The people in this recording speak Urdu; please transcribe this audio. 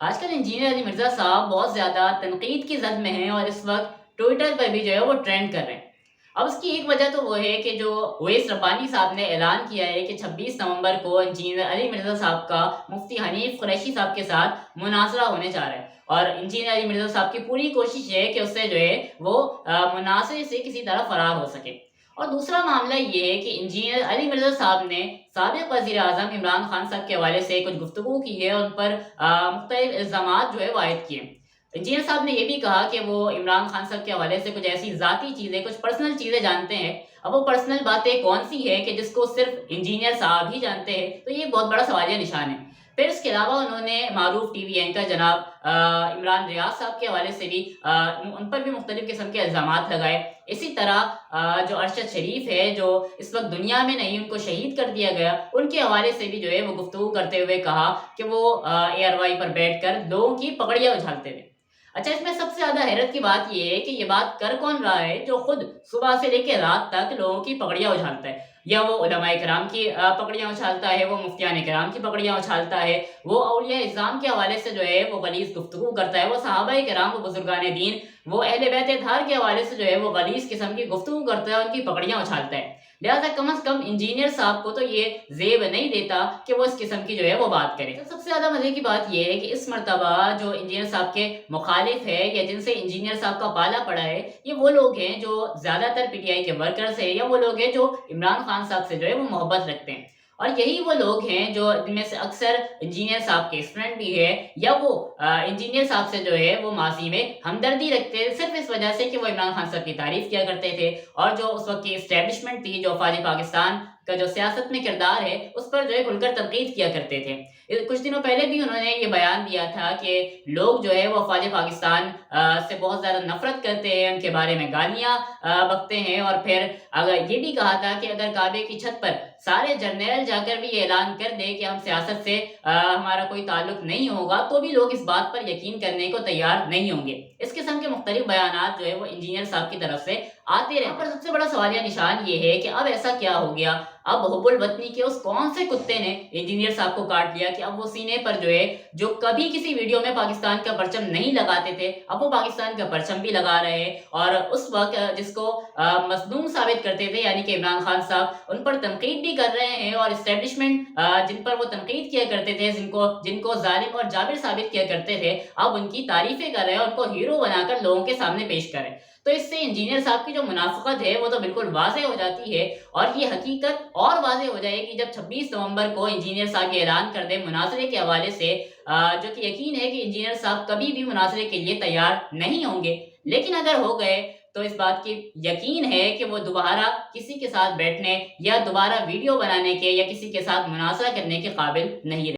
آج کل انجینئر علی مرزا صاحب بہت زیادہ تنقید کی زد میں ہیں اور اس وقت ٹویٹر پر بھی جو ہے وہ ٹرینڈ کر رہے ہیں۔ اب اس کی ایک وجہ تو وہ ہے کہ جو اویس ربانی صاحب نے اعلان کیا ہے کہ 26 نومبر کو انجینئر علی مرزا صاحب کا مفتی حنیف قریشی صاحب کے ساتھ مناظرہ ہونے جا رہا ہے، اور انجینئر علی مرزا صاحب کی پوری کوشش ہے کہ اس سے جو ہے وہ مناظرے سے کسی طرح فرار ہو سکے۔ اور دوسرا معاملہ یہ ہے کہ انجینئر علی مرزا صاحب نے سابق وزیر اعظم عمران خان صاحب کے حوالے سے کچھ گفتگو کی ہے اور ان پر مختلف الزامات جو ہے وہ عائد کیے ہیں۔ انجینئر صاحب نے یہ بھی کہا کہ وہ عمران خان صاحب کے حوالے سے کچھ ایسی ذاتی چیزیں، کچھ پرسنل چیزیں جانتے ہیں۔ اب وہ پرسنل باتیں کون سی ہے کہ جس کو صرف انجینئر صاحب ہی جانتے ہیں، تو یہ بہت بڑا سوالیہ نشان ہے۔ پھر اس کے علاوہ انہوں نے معروف ٹی وی اینکر جناب عمران ریاض صاحب کے حوالے سے بھی ان پر بھی مختلف قسم کے الزامات لگائے۔ اسی طرح جو ارشد شریف ہے، جو اس وقت دنیا میں نہیں، ان کو شہید کر دیا گیا، ان کے حوالے سے بھی جو ہے وہ گفتگو کرتے ہوئے کہا کہ وہ اے آر وائی پر بیٹھ کر لوگوں کی پگڑیاں اچھالتے ہوئے۔ اچھا، اس میں سب سے زیادہ حیرت کی بات یہ ہے کہ یہ بات کر کون رہا ہے جو خود صبح سے لے کے رات تک لوگوں کی پگڑیاں اچھالتا ہے؟ یا وہ علماء کرام کی پگڑیاں اچھالتا ہے، وہ مفتیان کرام کی پگڑیاں اچھالتا ہے، وہ اولیاء اعظام کے حوالے سے جو ہے وہ غلیظ گفتگو کرتا ہے، وہ صحابہ کرام، وہ بزرگان دین، وہ اہل بیت اطہار کے حوالے سے جو ہے وہ غلیظ قسم کی گفتگو کرتا ہے، ان کی پگڑیاں اچھالتا ہے۔ لہٰذا کم از کم انجینئر صاحب کو تو یہ زیب نہیں دیتا کہ وہ اس قسم کی جو ہے وہ بات کرے۔ سب سے زیادہ مزے کی بات یہ ہے کہ اس مرتبہ جو انجینئر صاحب کے مخالف ہے یا جن سے انجینئر صاحب کا پالا پڑا ہے، یہ وہ لوگ ہیں جو زیادہ تر پی ٹی آئی کے ورکرز ہیں، یا وہ لوگ ہیں جو عمران خان صاحب سے جو ہے وہ محبت رکھتے ہیں، اور یہی وہ لوگ ہیں جو جن میں سے اکثر انجینئر صاحب کے اسٹوڈنٹ بھی ہے، یا وہ انجینئر صاحب سے جو ہے وہ ماضی میں ہمدردی رکھتے ہیں، صرف اس وجہ سے کہ وہ عمران خان صاحب کی تعریف کیا کرتے تھے، اور جو اس وقت کی اسٹیبلشمنٹ تھی، جو افواج پاکستان کا جو سیاست میں کردار ہے، اس پر جو ہے کھل کر تنقید کیا کرتے تھے۔ کچھ دنوں پہلے بھی انہوں نے یہ بیان دیا تھا کہ لوگ جو ہے وہ افواج پاکستان سے بہت زیادہ نفرت کرتے ہیں، ان کے بارے میں گالیاں بکتے ہیں، اور پھر اگر یہ بھی کہا تھا کہ اگر کعبے کی چھت پر سارے جرنیل جا کر بھی یہ اعلان کر دے کہ ہم سیاست سے ہمارا کوئی تعلق نہیں ہوگا، تو بھی لوگ اس بات پر یقین کرنے کو تیار نہیں ہوں گے۔ اس قسم کے مختلف بیانات جو ہے وہ انجینئر صاحب کی طرف سے آتے رہے۔ پر سب سے بڑا سوالیہ نشان یہ ہے کہ اب ایسا کیا ہو گیا؟ اب حب الوطنی کے اس کون سے کتے نے انجینئر صاحب کو کاٹ لیا کہ اب وہ سینے پر جو ہے، جو کبھی کسی ویڈیو میں پاکستان کا پرچم نہیں لگاتے تھے، اب وہ پاکستان کا پرچم بھی لگا رہے ہیں، اور اس وقت جس کو مظلوم ثابت کرتے تھے یعنی کہ عمران خان صاحب، ان پر تنقید بھی کر رہے ہیں، اور اسٹیبلشمنٹ جن پر وہ تنقید کیا کرتے تھے، جن کو ظالم اور جابر ثابت کیا کرتے تھے، اب ان کی تعریفیں کر رہے ہیں، ان کو ہیرو بنا کر لوگوں کے سامنے پیش کر رہے ہیں۔ تو اس سے انجینئر صاحب کی جو منافقت ہے وہ تو بالکل واضح ہو جاتی ہے، اور یہ حقیقت اور واضح ہو جائے گی جب 26 نومبر کو انجینئر صاحب یہ اعلان کر دے مناظرے کے حوالے سے، جو کہ یقین ہے کہ انجینئر صاحب کبھی بھی مناظرے کے لیے تیار نہیں ہوں گے، لیکن اگر ہو گئے تو اس بات کی یقین ہے کہ وہ دوبارہ کسی کے ساتھ بیٹھنے یا دوبارہ ویڈیو بنانے کے یا کسی کے ساتھ مناظرہ کرنے کے قابل نہیں رہے۔